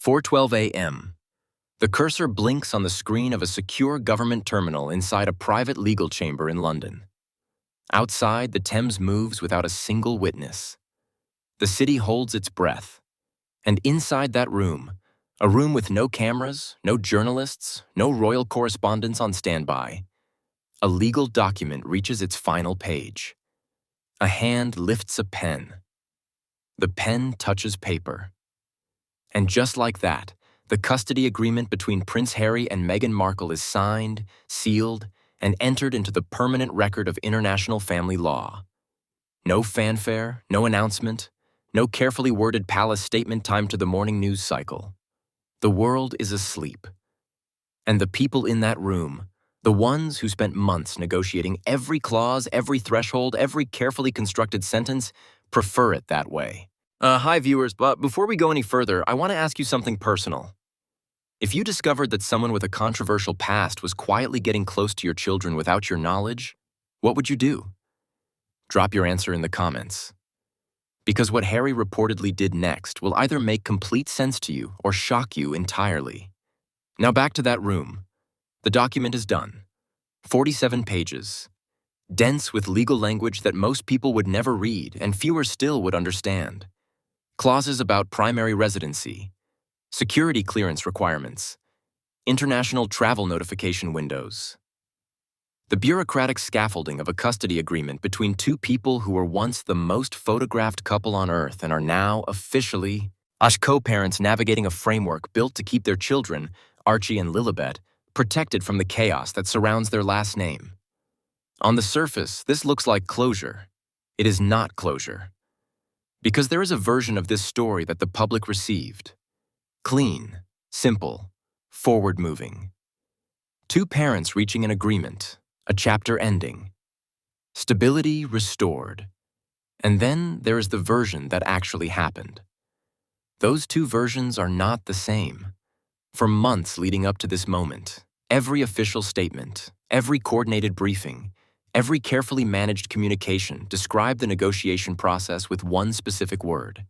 4:12 a.m. The cursor blinks on the screen of a secure government terminal inside a private legal chamber in London. Outside, the Thames moves without a single witness. The city holds its breath. And inside that room, a room with no cameras, no journalists, no royal correspondents on standby, a legal document reaches its final page. A hand lifts a pen. The pen touches paper. And just like that, the custody agreement between Prince Harry and Meghan Markle is signed, sealed, and entered into the permanent record of international family law. No fanfare, no announcement, no carefully worded palace statement timed to the morning news cycle. The world is asleep. And the people in that room, the ones who spent months negotiating every clause, every threshold, every carefully constructed sentence, prefer it that way. Hi viewers, but before we go any further, I want to ask you something personal. If you discovered that someone with a controversial past was quietly getting close to your children without your knowledge, what would you do? Drop your answer in the comments. Because what Harry reportedly did next will either make complete sense to you or shock you entirely. Now back to that room. The document is done. 47 pages. Dense with legal language that most people would never read and fewer still would understand. Clauses about primary residency, security clearance requirements, international travel notification windows. The bureaucratic scaffolding of a custody agreement between two people who were once the most photographed couple on Earth and are now officially co-parents navigating a framework built to keep their children, Archie and Lilibet, protected from the chaos that surrounds their last name. On the surface, this looks like closure. It is not closure. Because there is a version of this story that the public received. Clean, simple, forward-moving. Two parents reaching an agreement, a chapter ending. Stability restored. And then there is the version that actually happened. Those two versions are not the same. For months leading up to this moment, every official statement, every coordinated briefing, every carefully managed communication described the negotiation process with one specific word.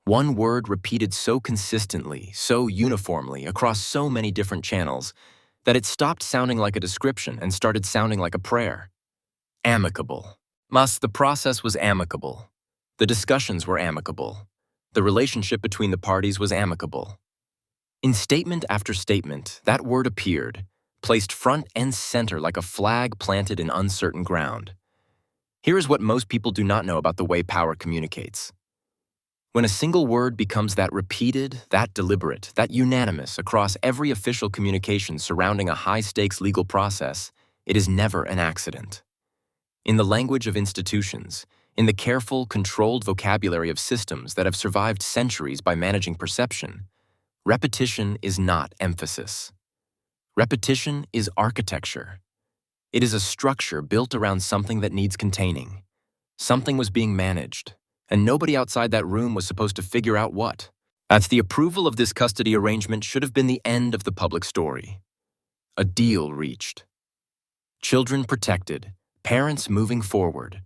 One word repeated so consistently, so uniformly, across so many different channels, that it stopped sounding like a description and started sounding like a prayer. Amicable. The process was amicable. The discussions were amicable. The relationship between the parties was amicable. In statement after statement, that word appeared, placed front and center like a flag planted in uncertain ground. Here is what most people do not know about the way power communicates. When a single word becomes that repeated, that deliberate, that unanimous across every official communication surrounding a high-stakes legal process, it is never an accident. In the language of institutions, in the careful, controlled vocabulary of systems that have survived centuries by managing perception, repetition is not emphasis. Repetition is architecture. It is a structure built around something that needs containing. Something was being managed, and nobody outside that room was supposed to figure out what. The approval of this custody arrangement should have been the end of the public story. A deal reached. Children protected, parents moving forward.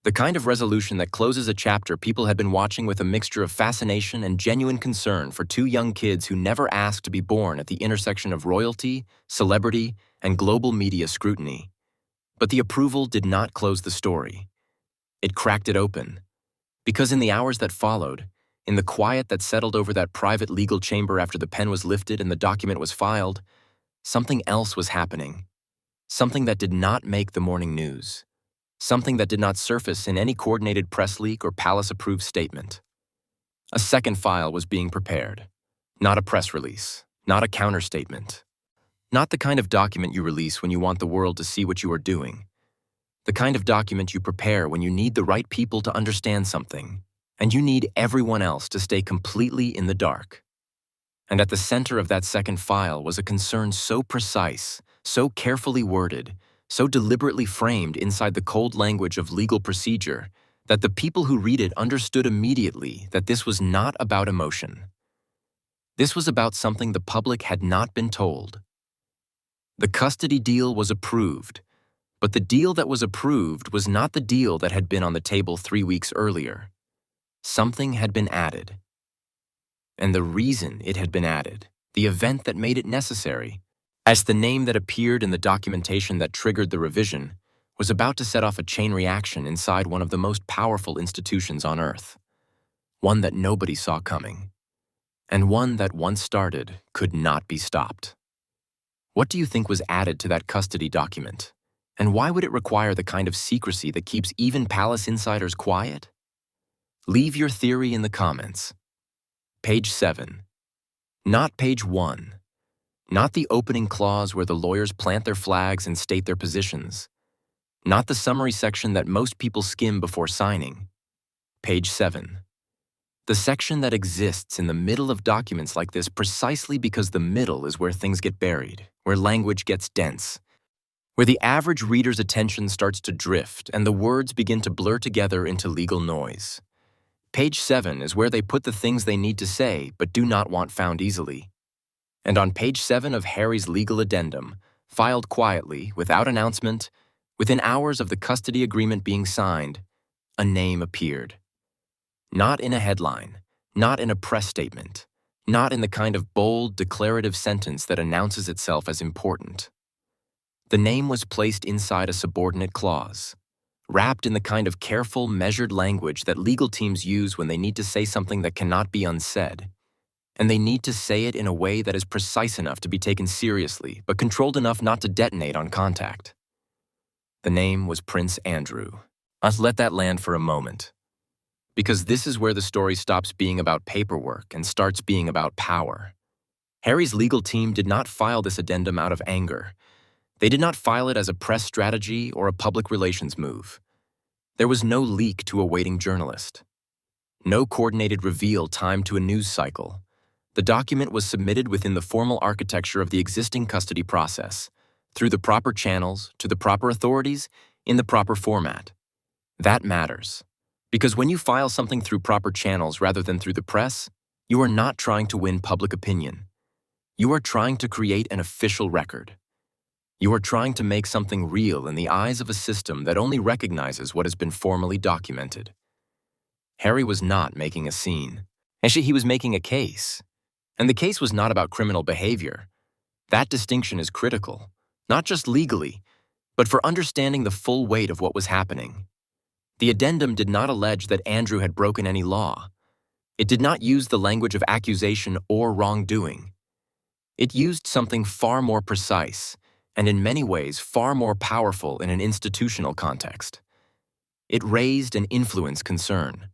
The kind of resolution that closes a chapter people had been watching with a mixture of fascination and genuine concern for two young kids who never asked to be born at the intersection of royalty, celebrity, and global media scrutiny. But the approval did not close the story. It cracked it open. Because in the hours that followed, in the quiet that settled over that private legal chamber after the pen was lifted and the document was filed, something else was happening. Something that did not make the morning news. Something that did not surface in any coordinated press leak or palace-approved statement. A second file was being prepared. Not a press release, not a counterstatement. Not the kind of document you release when you want the world to see what you are doing. The kind of document you prepare when you need the right people to understand something, and you need everyone else to stay completely in the dark. And at the center of that second file was a concern so precise, so carefully worded, so deliberately framed inside the cold language of legal procedure that the people who read it understood immediately that this was not about emotion. This was about something the public had not been told. The custody deal was approved, but the deal that was approved was not the deal that had been on the table 3 weeks earlier. Something had been added. and the reason it had been added, the event that made it necessary, as the name that appeared in the documentation that triggered the revision was about to set off a chain reaction inside one of the most powerful institutions on Earth, one that nobody saw coming, and one that once started could not be stopped. What do you think was added to that custody document? And why would it require the kind of secrecy that keeps even palace insiders quiet? Leave your theory in the comments. Page 7. Not page 1. Not the opening clause where the lawyers plant their flags and state their positions. Not the summary section that most people skim before signing. Page 7. The section that exists in the middle of documents like this precisely because the middle is where things get buried, where language gets dense, where the average reader's attention starts to drift and the words begin to blur together into legal noise. Page 7 is where they put the things they need to say but do not want found easily. And on page 7 of Harry's legal addendum, filed quietly, without announcement, within hours of the custody agreement being signed, a name appeared. Not in a headline, not in a press statement, not in the kind of bold, declarative sentence that announces itself as important. The name was placed inside a subordinate clause, wrapped in the kind of careful, measured language that legal teams use when they need to say something that cannot be unsaid. And they need to say it in a way that is precise enough to be taken seriously, but controlled enough not to detonate on contact. The name was Prince Andrew. Let's let that land for a moment. Because this is where the story stops being about paperwork and starts being about power. Harry's legal team did not file this addendum out of anger. They did not file it as a press strategy or a public relations move. There was no leak to a waiting journalist. No coordinated reveal timed to a news cycle. The document was submitted within the formal architecture of the existing custody process, through the proper channels, to the proper authorities, in the proper format. That matters. Because when you file something through proper channels rather than through the press, you are not trying to win public opinion. You are trying to create an official record. You are trying to make something real in the eyes of a system that only recognizes what has been formally documented. Harry was not making a scene. Actually, he was making a case. And the case was not about criminal behavior. That distinction is critical, not just legally, but for understanding the full weight of what was happening. The addendum did not allege that Andrew had broken any law. It did not use the language of accusation or wrongdoing. It used something far more precise, and in many ways far more powerful in an institutional context. It raised an influence concern.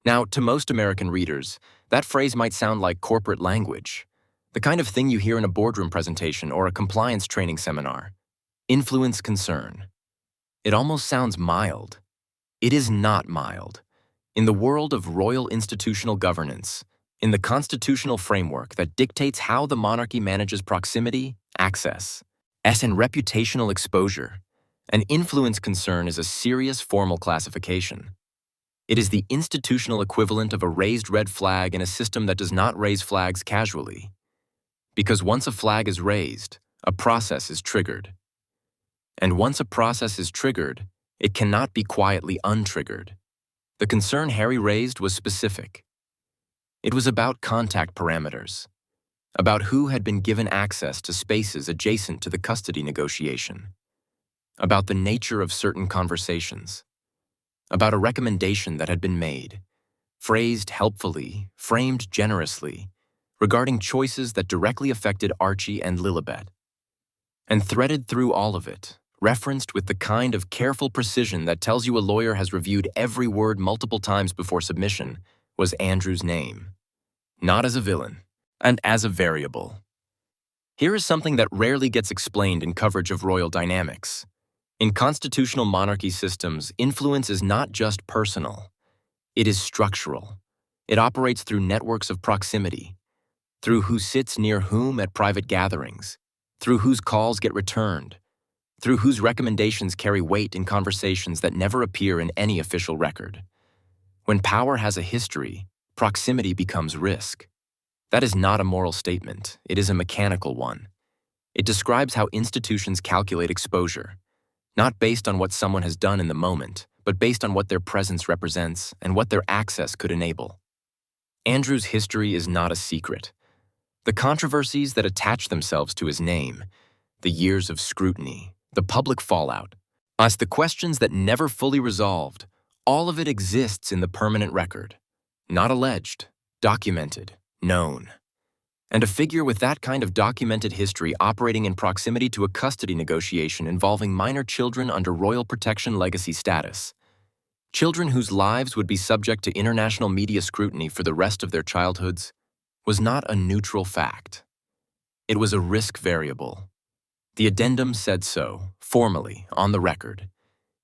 Now, to most American readers, that phrase might sound like corporate language, the kind of thing you hear in a boardroom presentation or a compliance training seminar. Influence concern. It almost sounds mild. It is not mild. In the world of royal institutional governance, in the constitutional framework that dictates how the monarchy manages proximity, access, and reputational exposure, an influence concern is a serious formal classification. It is the institutional equivalent of a raised red flag in a system that does not raise flags casually. Because once a flag is raised, a process is triggered. And once a process is triggered, it cannot be quietly untriggered. The concern Harry raised was specific. It was about contact parameters, about who had been given access to spaces adjacent to the custody negotiation, about the nature of certain conversations, about a recommendation that had been made, phrased helpfully, framed generously, regarding choices that directly affected Archie and Lilibet. And threaded through all of it, referenced with the kind of careful precision that tells you a lawyer has reviewed every word multiple times before submission, was Andrew's name. Not as a villain, and as a variable. Here is something that rarely gets explained in coverage of royal dynamics. In constitutional monarchy systems, influence is not just personal. It is structural. It operates through networks of proximity, through who sits near whom at private gatherings, through whose calls get returned, through whose recommendations carry weight in conversations that never appear in any official record. When power has a history, proximity becomes risk. That is not a moral statement, it is a mechanical one. It describes how institutions calculate exposure, not based on what someone has done in the moment, but based on what their presence represents and what their access could enable. Andrew's history is not a secret. The controversies that attach themselves to his name, the years of scrutiny, the public fallout, as the questions that never fully resolved, all of it exists in the permanent record. Not alleged, documented, known. And a figure with that kind of documented history operating in proximity to a custody negotiation involving minor children under royal protection legacy status, children whose lives would be subject to international media scrutiny for the rest of their childhoods, was not a neutral fact. It was a risk variable. The addendum said so, formally, on the record,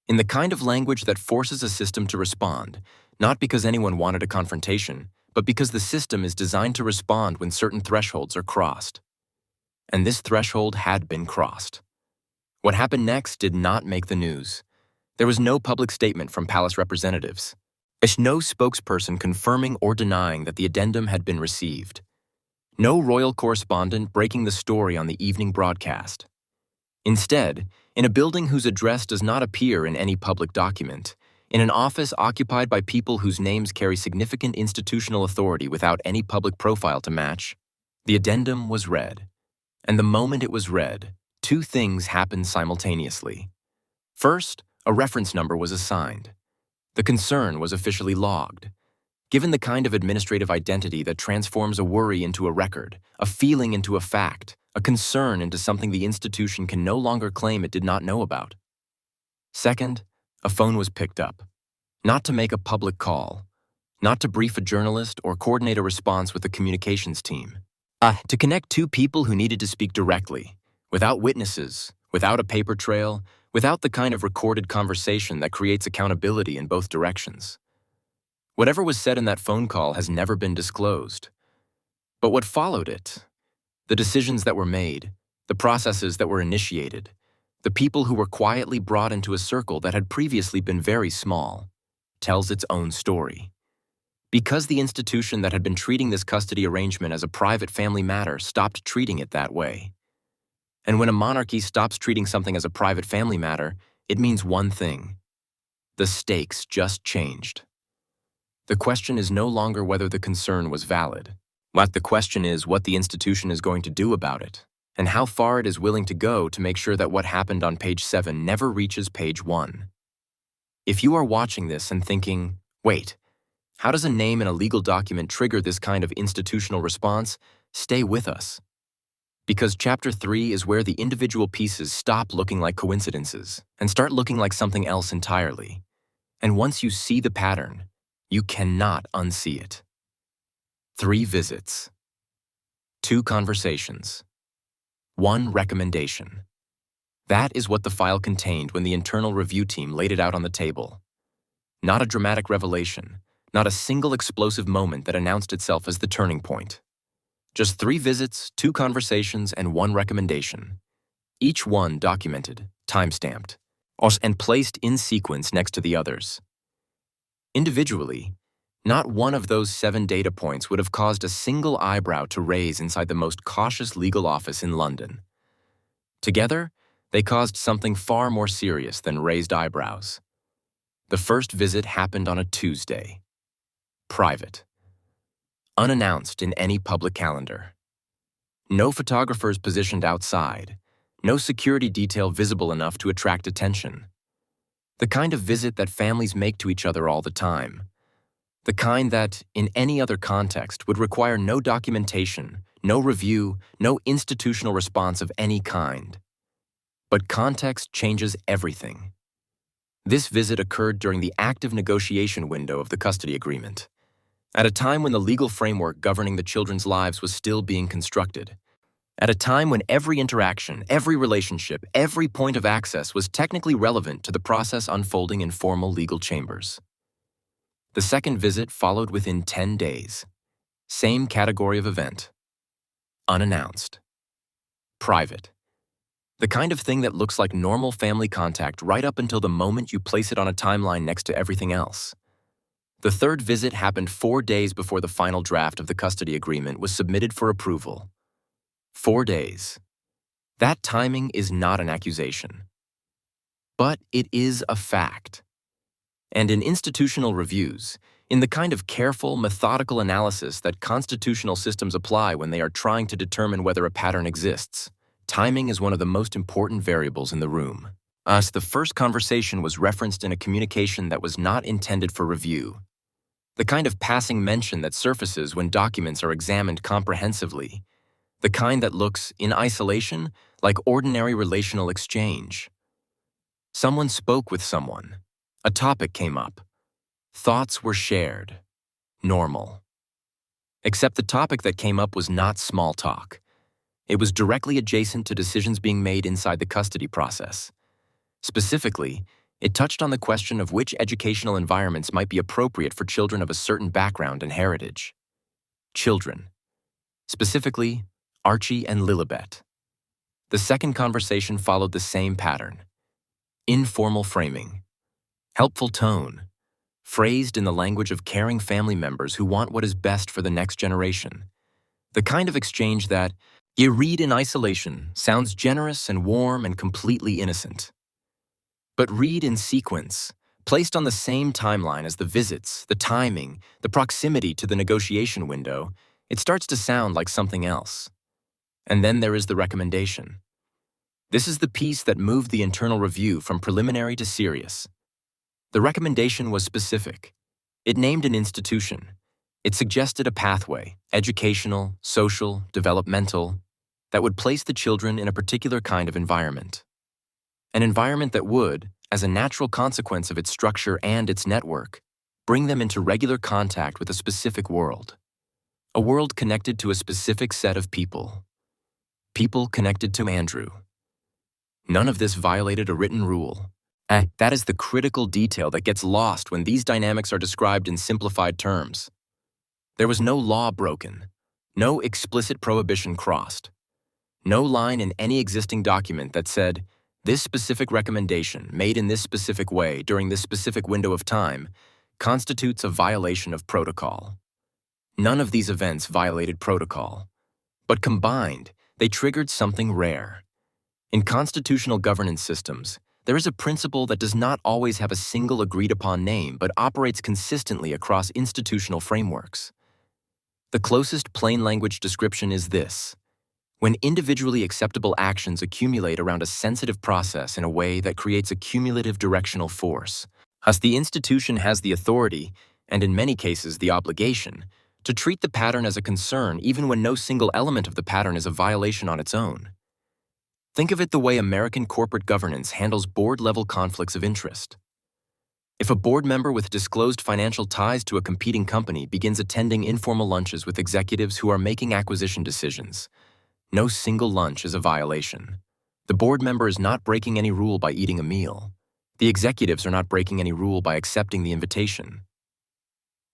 in the kind of language that forces a system to respond, not because anyone wanted a confrontation, but because the system is designed to respond when certain thresholds are crossed. And this threshold had been crossed. What happened next did not make the news. There was no public statement from palace representatives. No spokesperson confirming or denying that the addendum had been received. No royal correspondent breaking the story on the evening broadcast. Instead, in a building whose address does not appear in any public document, in an office occupied by people whose names carry significant institutional authority without any public profile to match, the addendum was read. And the moment it was read, two things happened simultaneously. First, a reference number was assigned. The concern was officially logged. Given the kind of administrative identity that transforms a worry into a record, a feeling into a fact, a concern into something the institution can no longer claim it did not know about. Second, a phone was picked up. Not to make a public call, not to brief a journalist or coordinate a response with the communications team. To connect two people who needed to speak directly, without witnesses, without a paper trail, without the kind of recorded conversation that creates accountability in both directions. Whatever was said in that phone call has never been disclosed. But what followed it, the decisions that were made, the processes that were initiated, the people who were quietly brought into a circle that had previously been very small, tells its own story. Because the institution that had been treating this custody arrangement as a private family matter stopped treating it that way. And when a monarchy stops treating something as a private family matter, it means one thing. The stakes just changed. The question is no longer whether the concern was valid. What the question is what the institution is going to do about it, and how far it is willing to go to make sure that what happened on page 7 never reaches page 1. If you are watching this and thinking, wait, how does a name in a legal document trigger this kind of institutional response? Stay with us. Because Chapter 3 is where the individual pieces stop looking like coincidences and start looking like something else entirely. And once you see the pattern, you cannot unsee it. 3 visits. 2 conversations. 1 recommendation. That is what the file contained when the internal review team laid it out on the table. Not a dramatic revelation, not a single explosive moment that announced itself as the turning point. Just 3 visits, 2 conversations, and 1 recommendation. Each one documented, time-stamped, and placed in sequence next to the others. Individually, not one of those 7 data points would have caused a single eyebrow to raise inside the most cautious legal office in London. Together, they caused something far more serious than raised eyebrows. The first visit happened on a Tuesday. Private. Unannounced in any public calendar. No photographers positioned outside. No security detail visible enough to attract attention. The kind of visit that families make to each other all the time. The kind that, in any other context, would require no documentation, no review, no institutional response of any kind. But context changes everything. This visit occurred during the active negotiation window of the custody agreement, at a time when the legal framework governing the children's lives was still being constructed, at a time when every interaction, every relationship, every point of access was technically relevant to the process unfolding in formal legal chambers. The second visit followed within 10 days. Same category of event. Unannounced. Private. The kind of thing that looks like normal family contact right up until the moment you place it on a timeline next to everything else. The third visit happened 4 days before the final draft of the custody agreement was submitted for approval. 4 days. That timing is not an accusation. But it is a fact. And in institutional reviews, In the kind of careful, methodical analysis that constitutional systems apply when they are trying to determine whether a pattern exists, timing is one of the most important variables in the room. The first conversation was referenced in a communication that was not intended for review. The kind of passing mention that surfaces when documents are examined comprehensively. The kind that looks, in isolation, like ordinary relational exchange. Someone spoke with someone. A topic came up. Thoughts were shared. Normal. Except the topic that came up was not small talk. It was directly adjacent to decisions being made inside the custody process. Specifically, it touched on the question of which educational environments might be appropriate for children of a certain background and heritage. Children. Specifically, Archie and Lilibet. The second conversation followed the same pattern. Informal framing. Helpful tone. Phrased in the language of caring family members who want what is best for the next generation. The kind of exchange that, you read in isolation, sounds generous and warm and completely innocent. But read in sequence, placed on the same timeline as the visits, the timing, the proximity to the negotiation window, it starts to sound like something else. And then there is the recommendation. This is the piece that moved the internal review from preliminary to serious. The recommendation was specific. It named an institution. It suggested a pathway, educational, social, developmental, that would place the children in a particular kind of environment. An environment that would, as a natural consequence of its structure and its network, bring them into regular contact with a specific world. A world connected to a specific set of people. People connected to Andrew. None of this violated a written rule. That is the critical detail that gets lost when these dynamics are described in simplified terms. There was no law broken, no explicit prohibition crossed, no line in any existing document that said, this specific recommendation, made in this specific way during this specific window of time, constitutes a violation of protocol. None of these events violated protocol, but combined, they triggered something rare. In constitutional governance systems, there is a principle that does not always have a single agreed-upon name but operates consistently across institutional frameworks. The closest plain language description is this. When individually acceptable actions accumulate around a sensitive process in a way that creates a cumulative directional force, thus the institution has the authority, and in many cases the obligation, to treat the pattern as a concern even when no single element of the pattern is a violation on its own. Think of it the way American corporate governance handles board-level conflicts of interest. If a board member with disclosed financial ties to a competing company begins attending informal lunches with executives who are making acquisition decisions, no single lunch is a violation. The board member is not breaking any rule by eating a meal. The executives are not breaking any rule by accepting the invitation.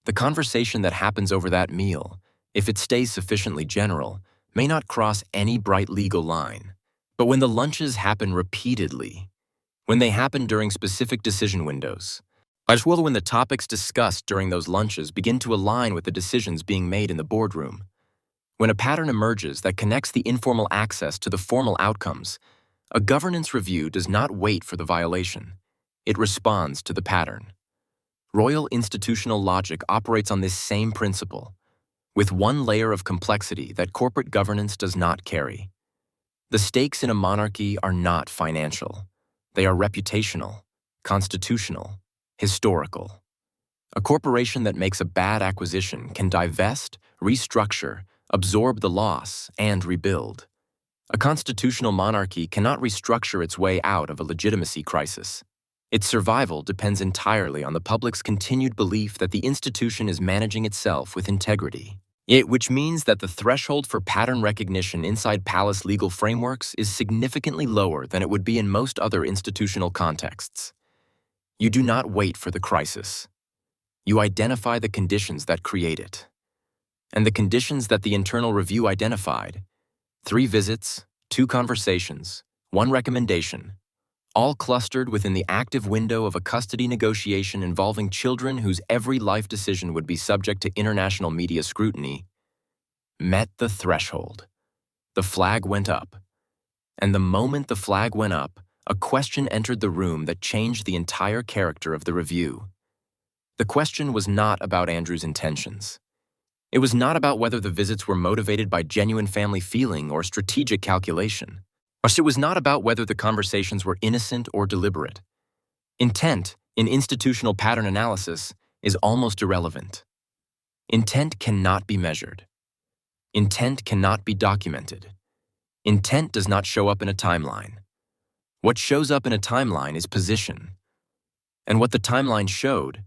The conversation that happens over that meal, if it stays sufficiently general, may not cross any bright legal line. But when the lunches happen repeatedly, when they happen during specific decision windows, as well when the topics discussed during those lunches begin to align with the decisions being made in the boardroom, when a pattern emerges that connects the informal access to the formal outcomes, a governance review does not wait for the violation. It responds to the pattern. Royal institutional logic operates on this same principle, with one layer of complexity that corporate governance does not carry. The stakes in a monarchy are not financial. They are reputational, constitutional, historical. A corporation that makes a bad acquisition can divest, restructure, absorb the loss, and rebuild. A constitutional monarchy cannot restructure its way out of a legitimacy crisis. Its survival depends entirely on the public's continued belief that the institution is managing itself with integrity. Which means that the threshold for pattern recognition inside palace legal frameworks is significantly lower than it would be in most other institutional contexts. You do not wait for the crisis. You identify the conditions that create it. And the conditions that the internal review identified, 3 visits, 2 conversations, 1 recommendation, all clustered within the active window of a custody negotiation involving children whose every life decision would be subject to international media scrutiny, met the threshold. The flag went up. And the moment the flag went up, a question entered the room that changed the entire character of the review. The question was not about Andrew's intentions. It was not about whether the visits were motivated by genuine family feeling or strategic calculation. It was not about whether the conversations were innocent or deliberate. Intent, in institutional pattern analysis, is almost irrelevant. Intent cannot be measured. Intent cannot be documented. Intent does not show up in a timeline. What shows up in a timeline is position. And what the timeline showed,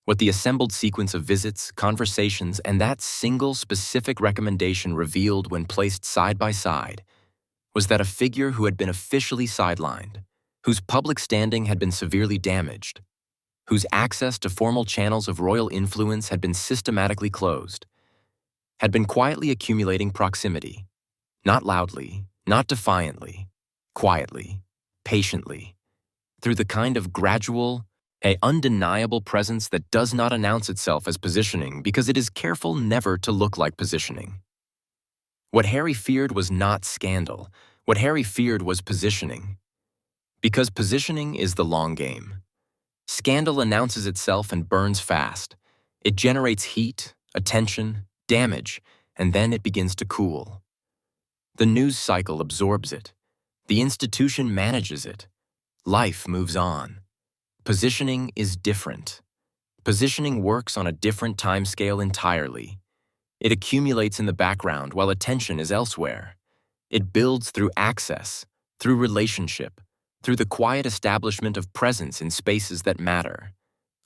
what the assembled sequence of visits, conversations, and that single specific recommendation revealed when placed side by side, was that a figure who had been officially sidelined, whose public standing had been severely damaged, whose access to formal channels of royal influence had been systematically closed, had been quietly accumulating proximity, not loudly, not defiantly, quietly, patiently, through the kind of gradual, undeniable presence that does not announce itself as positioning because it is careful never to look like positioning. What Harry feared was not scandal. What Harry feared was positioning. Because positioning is the long game. Scandal announces itself and burns fast. It generates heat, attention, damage, and then it begins to cool. The news cycle absorbs it. The institution manages it. Life moves on. Positioning is different. Positioning works on a different timescale entirely. It accumulates in the background while attention is elsewhere. It builds through access, through relationship, through the quiet establishment of presence in spaces that matter,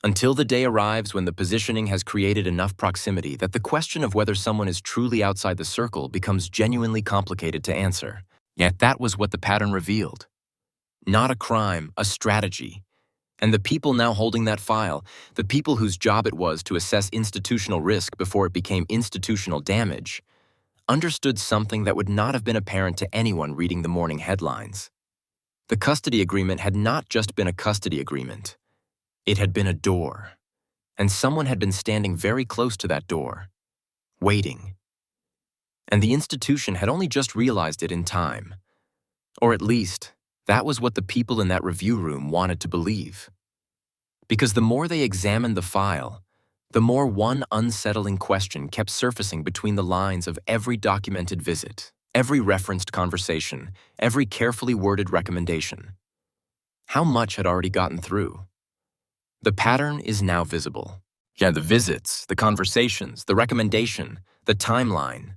until the day arrives when the positioning has created enough proximity that the question of whether someone is truly outside the circle becomes genuinely complicated to answer. Yet that was what the pattern revealed. Not a crime, a strategy. And the people now holding that file, the people whose job it was to assess institutional risk before it became institutional damage, understood something that would not have been apparent to anyone reading the morning headlines. The custody agreement had not just been a custody agreement. It had been a door, and someone had been standing very close to that door, waiting. And the institution had only just realized it in time. Or at least, that was what the people in that review room wanted to believe. Because the more they examined the file, the more one unsettling question kept surfacing between the lines of every documented visit, every referenced conversation, every carefully worded recommendation. How much had already gotten through? The pattern is now visible. The visits, the conversations, the recommendation, the timeline.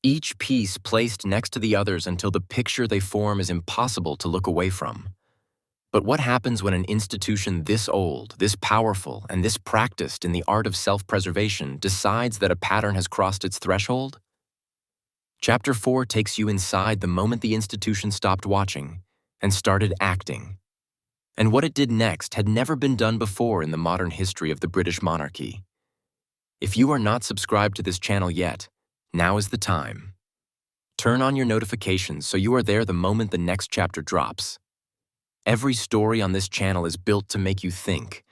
Each piece placed next to the others until the picture they form is impossible to look away from. But what happens when an institution this old, this powerful, and this practiced in the art of self-preservation decides that a pattern has crossed its threshold? Chapter 4 takes you inside the moment the institution stopped watching and started acting. And what it did next had never been done before in the modern history of the British monarchy. If you are not subscribed to this channel yet, now is the time. Turn on your notifications so you are there the moment the next chapter drops. Every story on this channel is built to make you think,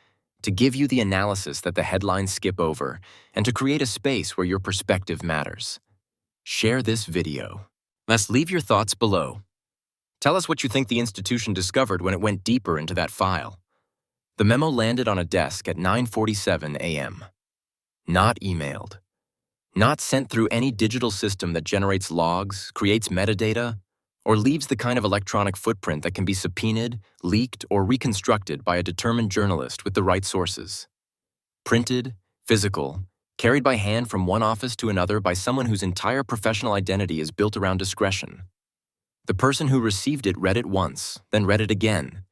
to give you the analysis that the headlines skip over, and to create a space where your perspective matters. Share this video. Let's leave your thoughts below. Tell us what you think the institution discovered when it went deeper into that file. The memo landed on a desk at 9:47 a.m. Not emailed. Not sent through any digital system that generates logs, creates metadata, or leaves the kind of electronic footprint that can be subpoenaed, leaked, or reconstructed by a determined journalist with the right sources. Printed, physical, carried by hand from one office to another by someone whose entire professional identity is built around discretion. The person who received it read it once, then read it again,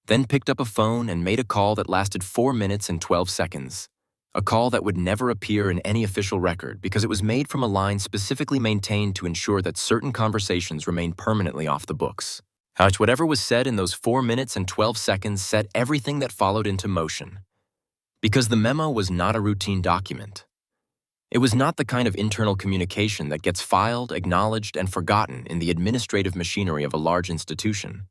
then picked up a phone and made a call that lasted 4 minutes and 12 seconds. A call that would never appear in any official record because it was made from a line specifically maintained to ensure that certain conversations remain permanently off the books. Whatever was said in those 4 minutes and 12 seconds set everything that followed into motion. Because the memo was not a routine document. It was not the kind of internal communication that gets filed, acknowledged, and forgotten in the administrative machinery of a large institution.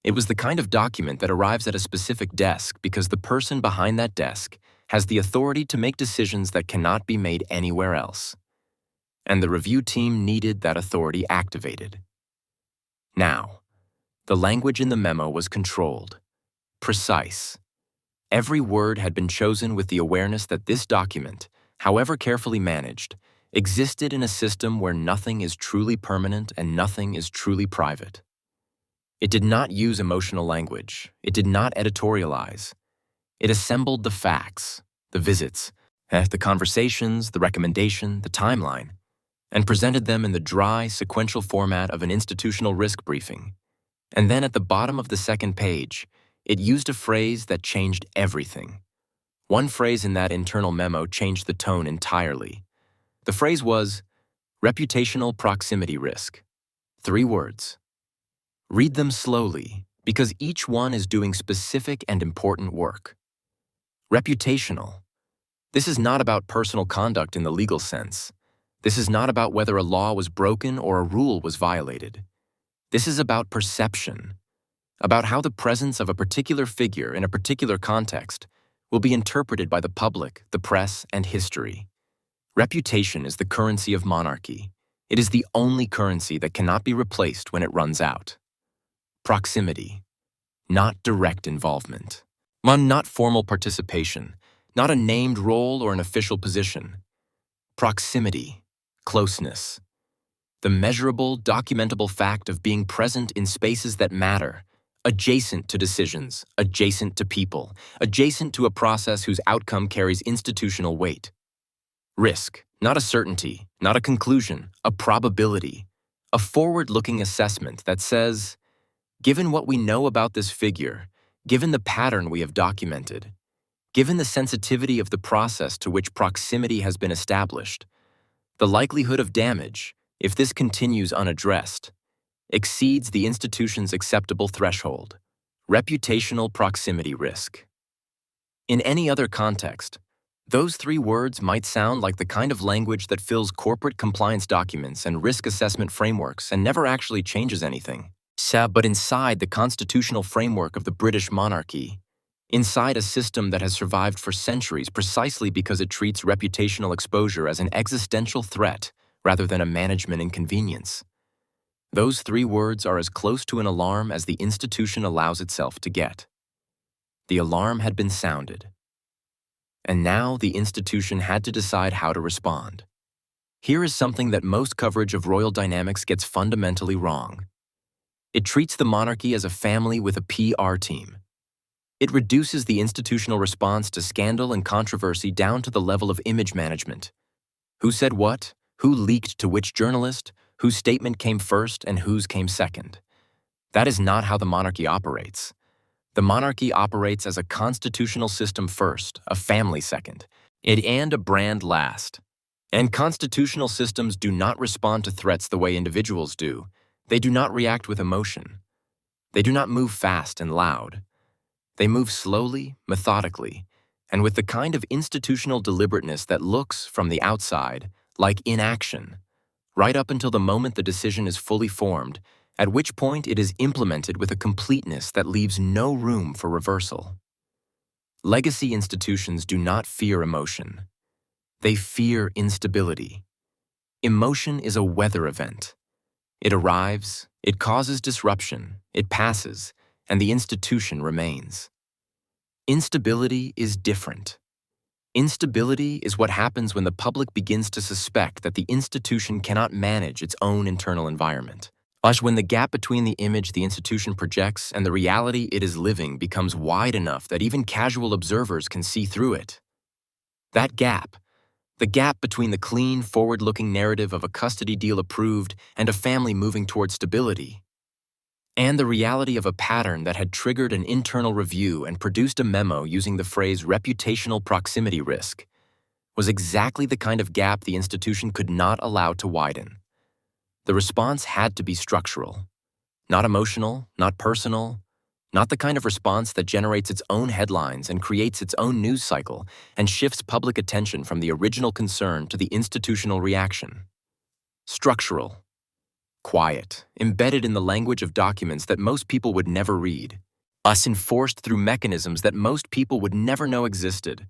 It was the kind of document that arrives at a specific desk because the person behind that desk has the authority to make decisions that cannot be made anywhere else. And the review team needed that authority activated. Now, the language in the memo was controlled, precise, Every word had been chosen with the awareness that this document, however carefully managed, existed in a system where nothing is truly permanent and nothing is truly private. It did not use emotional language. It did not editorialize. It assembled the facts, the visits, the conversations, the recommendation, the timeline, and presented them in the dry, sequential format of an institutional risk briefing. And then at the bottom of the second page, it used a phrase that changed everything. One phrase in that internal memo changed the tone entirely. The phrase was, reputational proximity risk. 3 words. Read them slowly, because each one is doing specific and important work. Reputational. This is not about personal conduct in the legal sense. This is not about whether a law was broken or a rule was violated. This is about perception, about how the presence of a particular figure in a particular context will be interpreted by the public, the press, and history. Reputation is the currency of monarchy. It is the only currency that cannot be replaced when it runs out. Proximity, not direct involvement. Not formal participation, not a named role or an official position. Proximity, closeness. The measurable, documentable fact of being present in spaces that matter, adjacent to decisions, adjacent to people, adjacent to a process whose outcome carries institutional weight. Risk, not a certainty, not a conclusion, a probability, a forward-looking assessment that says, given what we know about this figure, given the pattern we have documented, given the sensitivity of the process to which proximity has been established, the likelihood of damage, if this continues unaddressed, exceeds the institution's acceptable threshold, reputational proximity risk. In any other context, those 3 words might sound like the kind of language that fills corporate compliance documents and risk assessment frameworks and never actually changes anything. But inside the constitutional framework of the British monarchy, inside a system that has survived for centuries precisely because it treats reputational exposure as an existential threat rather than a management inconvenience, those 3 words are as close to an alarm as the institution allows itself to get. The alarm had been sounded. And now the institution had to decide how to respond. Here is something that most coverage of royal dynamics gets fundamentally wrong. It treats the monarchy as a family with a PR team. It reduces the institutional response to scandal and controversy down to the level of image management. Who said what? Who leaked to which journalist? Whose statement came first and whose came second? That is not how the monarchy operates. The monarchy operates as a constitutional system first, a family second, and a brand last. And constitutional systems do not respond to threats the way individuals do. They do not react with emotion. They do not move fast and loud. They move slowly, methodically, and with the kind of institutional deliberateness that looks, from the outside, like inaction, right up until the moment the decision is fully formed, at which point it is implemented with a completeness that leaves no room for reversal. Legacy institutions do not fear emotion. They fear instability. Emotion is a weather event. It arrives, it causes disruption, it passes, and the institution remains. Instability is different. Instability is what happens when the public begins to suspect that the institution cannot manage its own internal environment. When the gap between the image the institution projects and the reality it is living becomes wide enough that even casual observers can see through it. That gap, the gap between the clean, forward-looking narrative of a custody deal approved and a family moving toward stability, and the reality of a pattern that had triggered an internal review and produced a memo using the phrase reputational proximity risk, was exactly the kind of gap the institution could not allow to widen. The response had to be structural, not emotional, not personal, not the kind of response that generates its own headlines and creates its own news cycle and shifts public attention from the original concern to the institutional reaction. Structural. Quiet, embedded in the language of documents that most people would never read, enforced through mechanisms that most people would never know existed.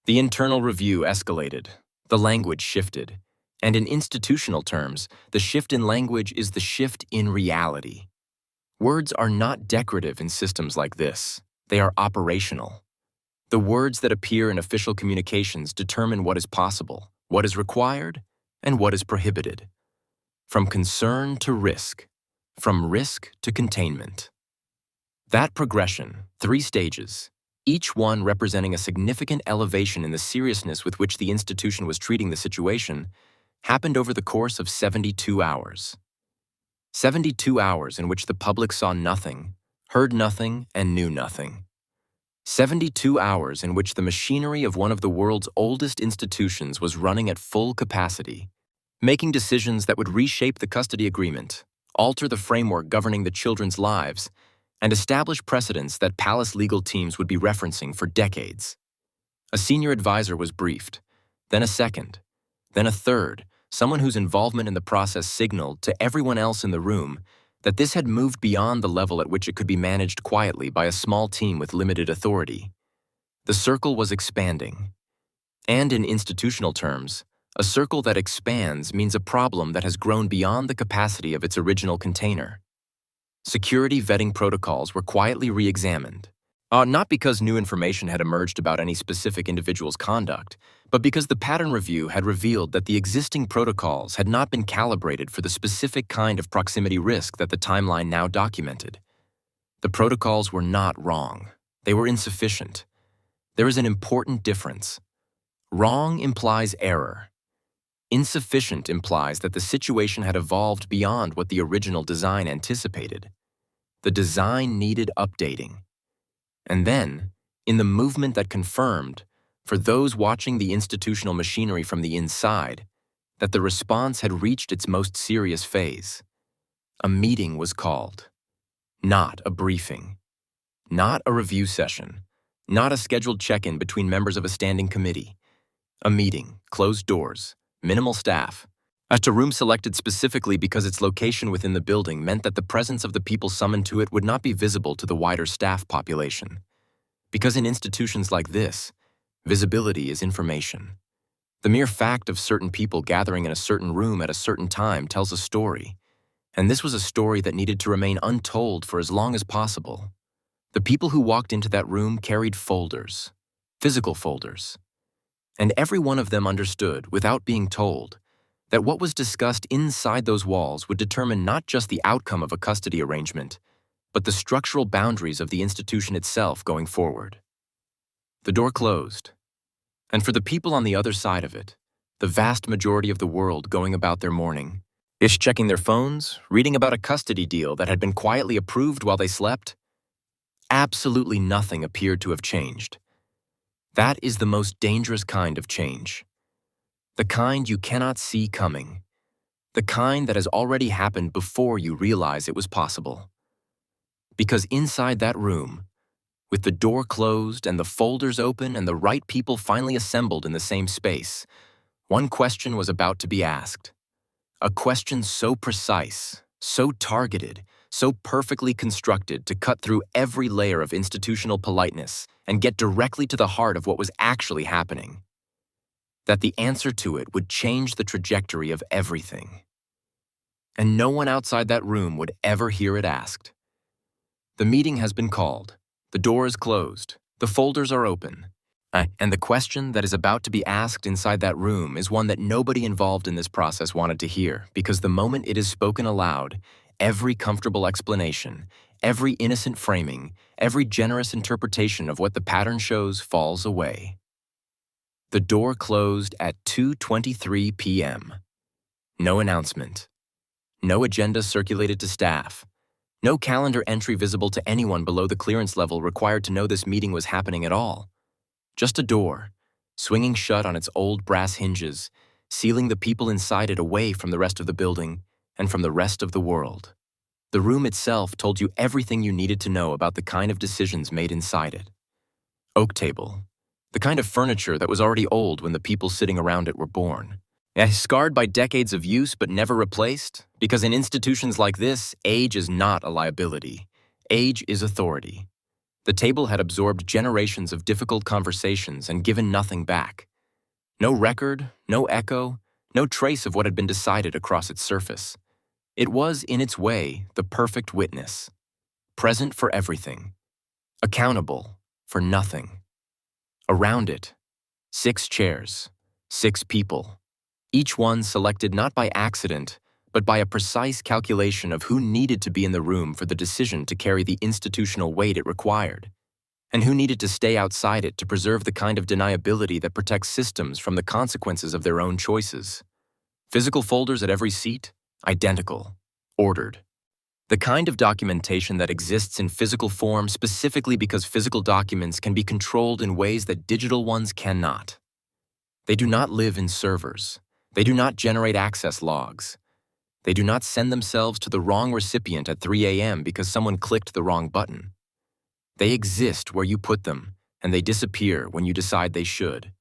The internal review escalated, the language shifted, and in institutional terms, the shift in language is the shift in reality. Words are not decorative in systems like this. They are operational. The words that appear in official communications determine what is possible, what is required, and what is prohibited. From concern to risk, from risk to containment. That progression, 3 stages, each one representing a significant elevation in the seriousness with which the institution was treating the situation, happened over the course of 72 hours. 72 hours in which the public saw nothing, heard nothing, and knew nothing. 72 hours in which the machinery of one of the world's oldest institutions was running at full capacity, making decisions that would reshape the custody agreement, alter the framework governing the children's lives, and establish precedents that palace legal teams would be referencing for decades. A senior advisor was briefed, then a second, then a third, someone whose involvement in the process signaled to everyone else in the room that this had moved beyond the level at which it could be managed quietly by a small team with limited authority. The circle was expanding. And in institutional terms, a circle that expands means a problem that has grown beyond the capacity of its original container. Security vetting protocols were quietly re-examined, not because new information had emerged about any specific individual's conduct, but because the pattern review had revealed that the existing protocols had not been calibrated for the specific kind of proximity risk that the timeline now documented. The protocols were not wrong. They were insufficient. There is an important difference. Wrong implies error. Insufficient implies that the situation had evolved beyond what the original design anticipated. The design needed updating. And then, in the movement that confirmed, for those watching the institutional machinery from the inside, that the response had reached its most serious phase. A meeting was called. Not a briefing. Not a review session. Not a scheduled check-in between members of a standing committee. A meeting, closed doors, minimal staff. A room selected specifically because its location within the building meant that the presence of the people summoned to it would not be visible to the wider staff population. Because in institutions like this, visibility is information. The mere fact of certain people gathering in a certain room at a certain time tells a story, and this was a story that needed to remain untold for as long as possible. The people who walked into that room carried folders, physical folders, and every one of them understood, without being told, that what was discussed inside those walls would determine not just the outcome of a custody arrangement, but the structural boundaries of the institution itself going forward. The door closed, and for the people on the other side of it, the vast majority of the world going about their morning, checking their phones, reading about a custody deal that had been quietly approved while they slept, absolutely nothing appeared to have changed. That is the most dangerous kind of change. The kind you cannot see coming. The kind that has already happened before you realize it was possible. Because inside that room, with the door closed and the folders open and the right people finally assembled in the same space, one question was about to be asked. A question so precise, so targeted, so perfectly constructed to cut through every layer of institutional politeness and get directly to the heart of what was actually happening. That the answer to it would change the trajectory of everything. And no one outside that room would ever hear it asked. The meeting has been called. The door is closed. The folders are open. And the question that is about to be asked inside that room is one that nobody involved in this process wanted to hear, because the moment it is spoken aloud, every comfortable explanation, every innocent framing, every generous interpretation of what the pattern shows falls away. The door closed at 2:23 p.m. No announcement. No agenda circulated to staff. No calendar entry visible to anyone below the clearance level required to know this meeting was happening at all. Just a door, swinging shut on its old brass hinges, sealing the people inside it away from the rest of the building and from the rest of the world. The room itself told you everything you needed to know about the kind of decisions made inside it. Oak table, the kind of furniture that was already old when the people sitting around it were born. Scarred by decades of use but never replaced, because in institutions like this, age is not a liability. Age is authority. The table had absorbed generations of difficult conversations and given nothing back. No record, no echo, no trace of what had been decided across its surface. It was, in its way, the perfect witness. Present for everything. Accountable for nothing. Around it, 6 chairs, 6 people, each one selected not by accident, but by a precise calculation of who needed to be in the room for the decision to carry the institutional weight it required, and who needed to stay outside it to preserve the kind of deniability that protects systems from the consequences of their own choices. Physical folders at every seat, identical, ordered. The kind of documentation that exists in physical form specifically because physical documents can be controlled in ways that digital ones cannot. They do not live in servers. They do not generate access logs. They do not send themselves to the wrong recipient at 3 a.m. because someone clicked the wrong button. They exist where you put them, and they disappear when you decide they should.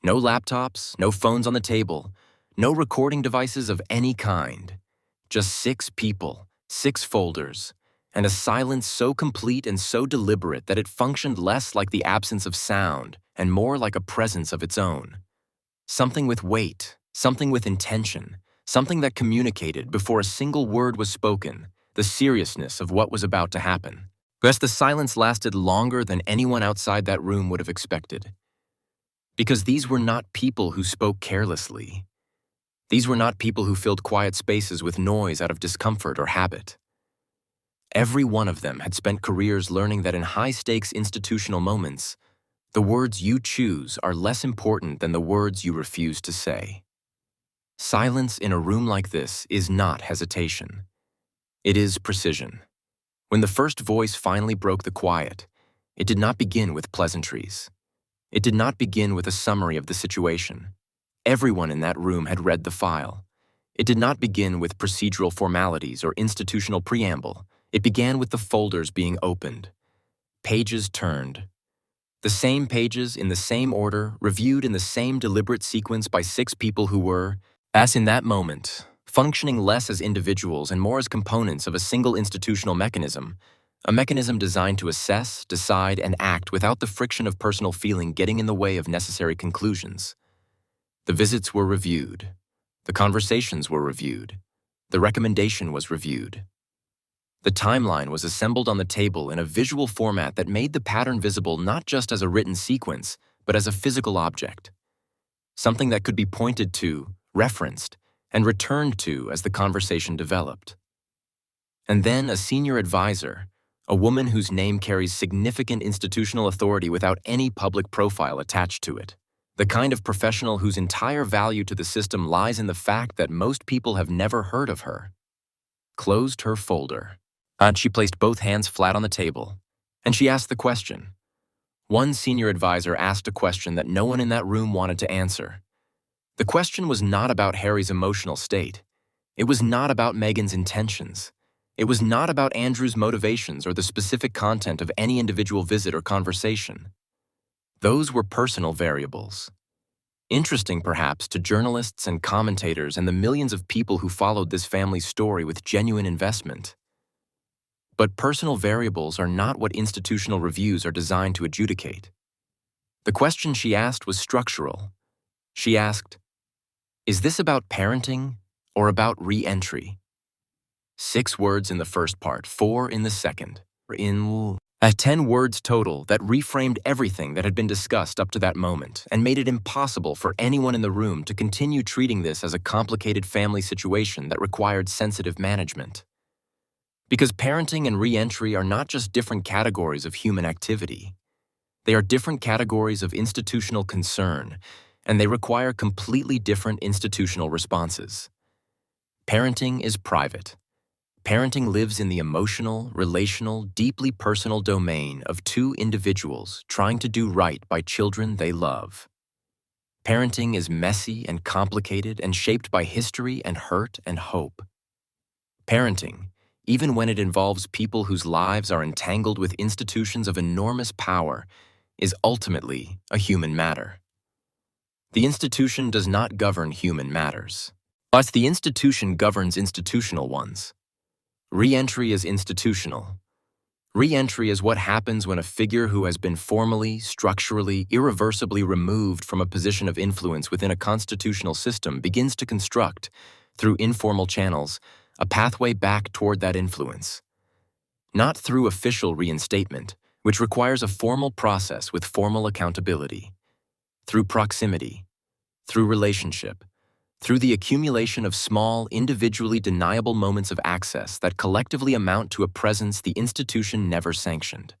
No laptops, no phones on the table, no recording devices of any kind. Just 6 people, 6 folders, and a silence so complete and so deliberate that it functioned less like the absence of sound and more like a presence of its own. Something with weight, something with intention, something that communicated before a single word was spoken, the seriousness of what was about to happen. Thus, the silence lasted longer than anyone outside that room would have expected. Because these were not people who spoke carelessly. These were not people who filled quiet spaces with noise out of discomfort or habit. Every one of them had spent careers learning that in high-stakes institutional moments, the words you choose are less important than the words you refuse to say. Silence in a room like this is not hesitation. It is precision. When the first voice finally broke the quiet, it did not begin with pleasantries. It did not begin with a summary of the situation. Everyone in that room had read the file. It did not begin with procedural formalities or institutional preamble. It began with the folders being opened. Pages turned. The same pages in the same order, reviewed in the same deliberate sequence by 6 people who were, as in that moment, functioning less as individuals and more as components of a single institutional mechanism, a mechanism designed to assess, decide, and act without the friction of personal feeling getting in the way of necessary conclusions. The visits were reviewed. The conversations were reviewed. The recommendation was reviewed. The timeline was assembled on the table in a visual format that made the pattern visible not just as a written sequence, but as a physical object. Something that could be pointed to, referenced, and returned to as the conversation developed. And then a senior advisor, a woman whose name carries significant institutional authority without any public profile attached to it, the kind of professional whose entire value to the system lies in the fact that most people have never heard of her, closed her folder. She placed both hands flat on the table, and she asked the question. One senior advisor asked a question that no one in that room wanted to answer. The question was not about Harry's emotional state. It was not about Meghan's intentions. It was not about Andrew's motivations or the specific content of any individual visit or conversation. Those were personal variables. Interesting, perhaps, to journalists and commentators and the millions of people who followed this family's story with genuine investment. But personal variables are not what institutional reviews are designed to adjudicate. The question she asked was structural. She asked, "Is this about parenting or about re-entry?" 6 words in the first part, 4 in the second. 10 words total that reframed everything that had been discussed up to that moment and made it impossible for anyone in the room to continue treating this as a complicated family situation that required sensitive management. Because parenting and re-entry are not just different categories of human activity. They are different categories of institutional concern, and they require completely different institutional responses. Parenting is private. Parenting lives in the emotional, relational, deeply personal domain of 2 individuals trying to do right by children they love. Parenting is messy and complicated and shaped by history and hurt and hope. Parenting, even when it involves people whose lives are entangled with institutions of enormous power, is ultimately a human matter. The institution does not govern human matters, but the institution governs institutional ones. Re-entry is institutional. Re-entry is what happens when a figure who has been formally, structurally, irreversibly removed from a position of influence within a constitutional system begins to construct, through informal channels, a pathway back toward that influence. Not through official reinstatement, which requires a formal process with formal accountability, through proximity, through relationship, through the accumulation of small, individually deniable moments of access that collectively amount to a presence the institution never sanctioned.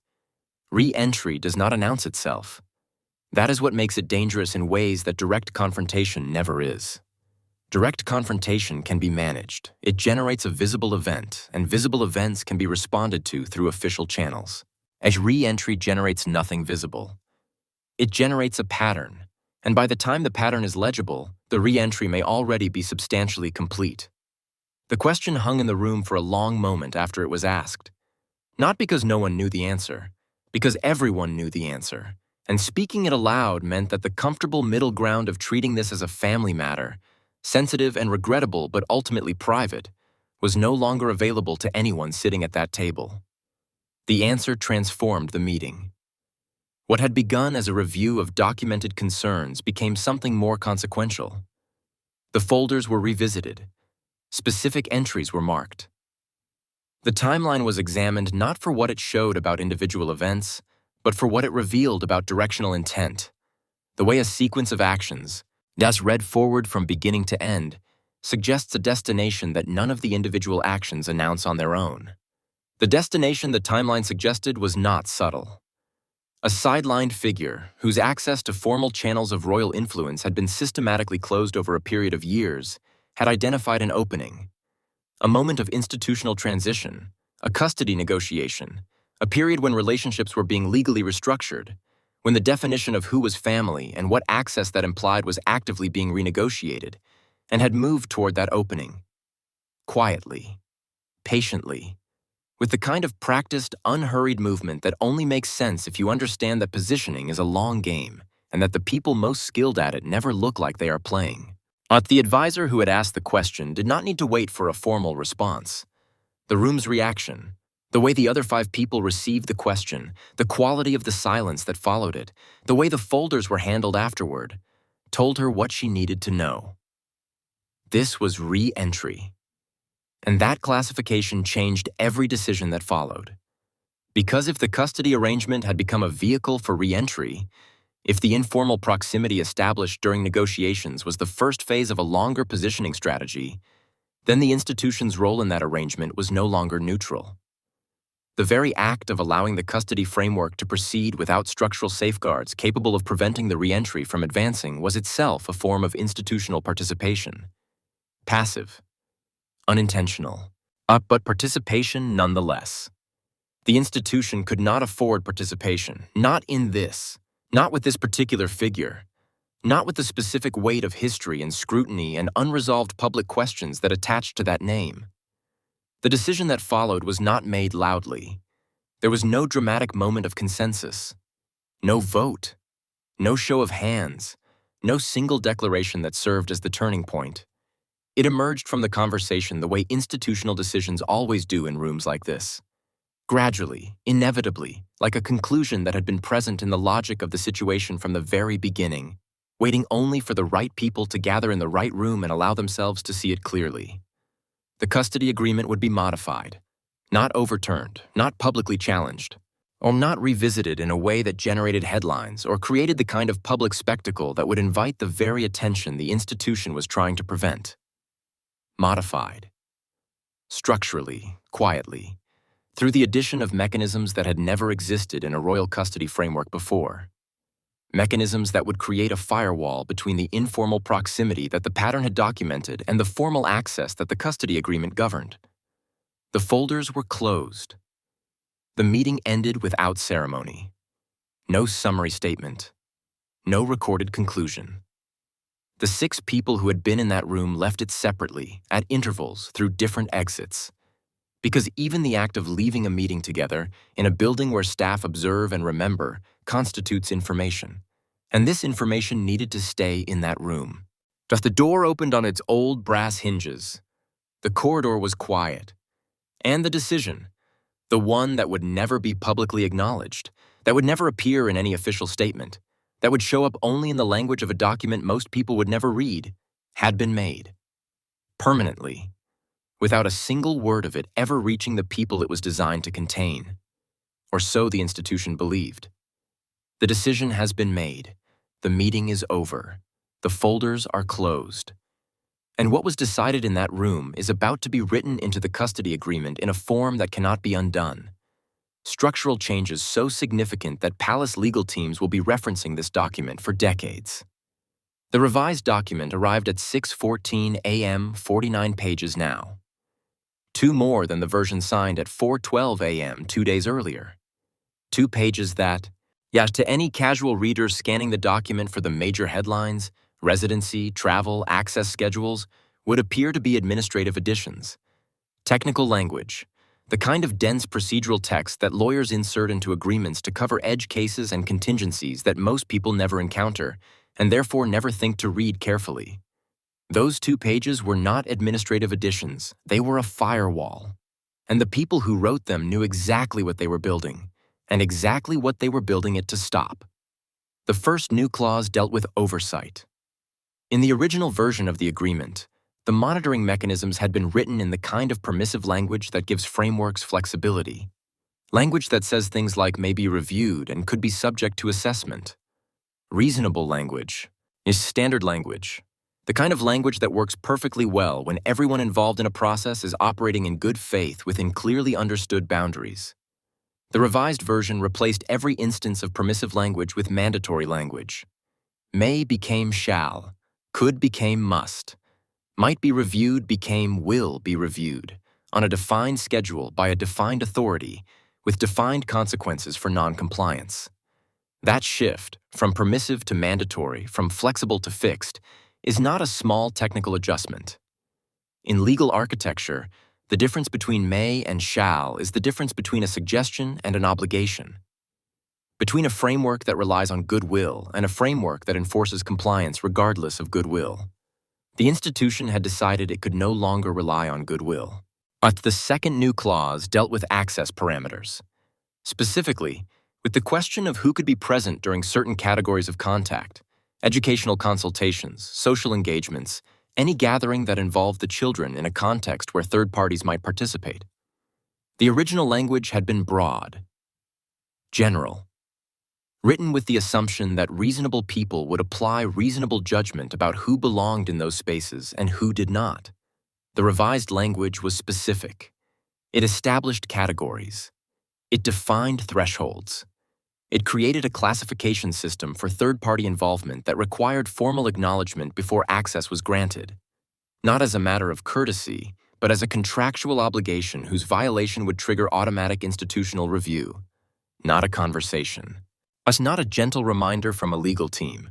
Re-entry does not announce itself. That is what makes it dangerous in ways that direct confrontation never is. Direct confrontation can be managed. It generates a visible event, and visible events can be responded to through official channels. As re-entry generates nothing visible. It generates a pattern, and by the time the pattern is legible, the re-entry may already be substantially complete. The question hung in the room for a long moment after it was asked. Not because no one knew the answer, because everyone knew the answer, and speaking it aloud meant that the comfortable middle ground of treating this as a family matter, sensitive and regrettable but ultimately private, was no longer available to anyone sitting at that table. The answer transformed the meeting. What had begun as a review of documented concerns became something more consequential. The folders were revisited. Specific entries were marked. The timeline was examined not for what it showed about individual events, but for what it revealed about directional intent. The way a sequence of actions, thus read forward from beginning to end, suggests a destination that none of the individual actions announce on their own. The destination the timeline suggested was not subtle. A sidelined figure, whose access to formal channels of royal influence had been systematically closed over a period of years, had identified an opening. A moment of institutional transition, a custody negotiation, a period when relationships were being legally restructured, when the definition of who was family and what access that implied was actively being renegotiated, and had moved toward that opening. Quietly, patiently, with the kind of practiced, unhurried movement that only makes sense if you understand that positioning is a long game and that the people most skilled at it never look like they are playing. But the advisor who had asked the question did not need to wait for a formal response. The room's reaction, the way the other 5 people received the question, the quality of the silence that followed it, the way the folders were handled afterward, told her what she needed to know. This was re-entry. And that classification changed every decision that followed. Because if the custody arrangement had become a vehicle for re-entry, if the informal proximity established during negotiations was the first phase of a longer positioning strategy, then the institution's role in that arrangement was no longer neutral. The very act of allowing the custody framework to proceed without structural safeguards capable of preventing the re-entry from advancing was itself a form of institutional participation. Passive, unintentional, but participation nonetheless. The institution could not afford participation, not in this, not with this particular figure, not with the specific weight of history and scrutiny and unresolved public questions that attached to that name. The decision that followed was not made loudly. There was no dramatic moment of consensus, no vote, no show of hands, no single declaration that served as the turning point. It emerged from the conversation the way institutional decisions always do in rooms like this. Gradually, inevitably, like a conclusion that had been present in the logic of the situation from the very beginning, waiting only for the right people to gather in the right room and allow themselves to see it clearly. The custody agreement would be modified, not overturned, not publicly challenged, or not revisited in a way that generated headlines or created the kind of public spectacle that would invite the very attention the institution was trying to prevent. Modified. Structurally, quietly, through the addition of mechanisms that had never existed in a royal custody framework before. Mechanisms that would create a firewall between the informal proximity that the pattern had documented and the formal access that the custody agreement governed. The folders were closed. The meeting ended without ceremony. No summary statement. No recorded conclusion. The 6 people who had been in that room left it separately, at intervals, through different exits. Because even the act of leaving a meeting together, in a building where staff observe and remember, constitutes information. And this information needed to stay in that room. Just the door opened on its old brass hinges. The corridor was quiet. And the decision, the one that would never be publicly acknowledged, that would never appear in any official statement, that would show up only in the language of a document most people would never read, had been made. Permanently. Without a single word of it ever reaching the people it was designed to contain. or so the institution believed. The decision has been made. The meeting is over. The folders are closed. And what was decided in that room is about to be written into the custody agreement in a form that cannot be undone. Structural changes so significant that palace legal teams will be referencing this document for decades. The revised document arrived at 6:14 a.m., 49 pages now. 2 more than the version signed at 4:12 a.m. 2 days earlier. 2 pages that, to any casual reader scanning the document for the major headlines, residency, travel, access schedules, would appear to be administrative additions. Technical language, the kind of dense procedural text that lawyers insert into agreements to cover edge cases and contingencies that most people never encounter, and therefore never think to read carefully. Those 2 pages were not administrative additions, they were a firewall. And the people who wrote them knew exactly what they were building, and exactly what they were building it to stop. The first new clause dealt with oversight. In the original version of the agreement, the monitoring mechanisms had been written in the kind of permissive language that gives frameworks flexibility. Language that says things like may be reviewed and could be subject to assessment. Reasonable language is standard language, the kind of language that works perfectly well when everyone involved in a process is operating in good faith within clearly understood boundaries. The revised version replaced every instance of permissive language with mandatory language. May became shall, could became must, might be reviewed became will be reviewed, on a defined schedule by a defined authority, with defined consequences for non-compliance. That shift, from permissive to mandatory, from flexible to fixed, is not a small technical adjustment. In legal architecture, the difference between may and shall is the difference between a suggestion and an obligation. Between a framework that relies on goodwill and a framework that enforces compliance regardless of goodwill. The institution had decided it could no longer rely on goodwill. But the second new clause dealt with access parameters. Specifically, with the question of who could be present during certain categories of contact, educational consultations, social engagements, any gathering that involved the children in a context where third parties might participate. The original language had been broad, general, written with the assumption that reasonable people would apply reasonable judgment about who belonged in those spaces and who did not. The revised language was specific. It established categories. It defined thresholds. It created a classification system for third-party involvement that required formal acknowledgement before access was granted, not as a matter of courtesy, but as a contractual obligation whose violation would trigger automatic institutional review, not a conversation. Not a gentle reminder from a legal team,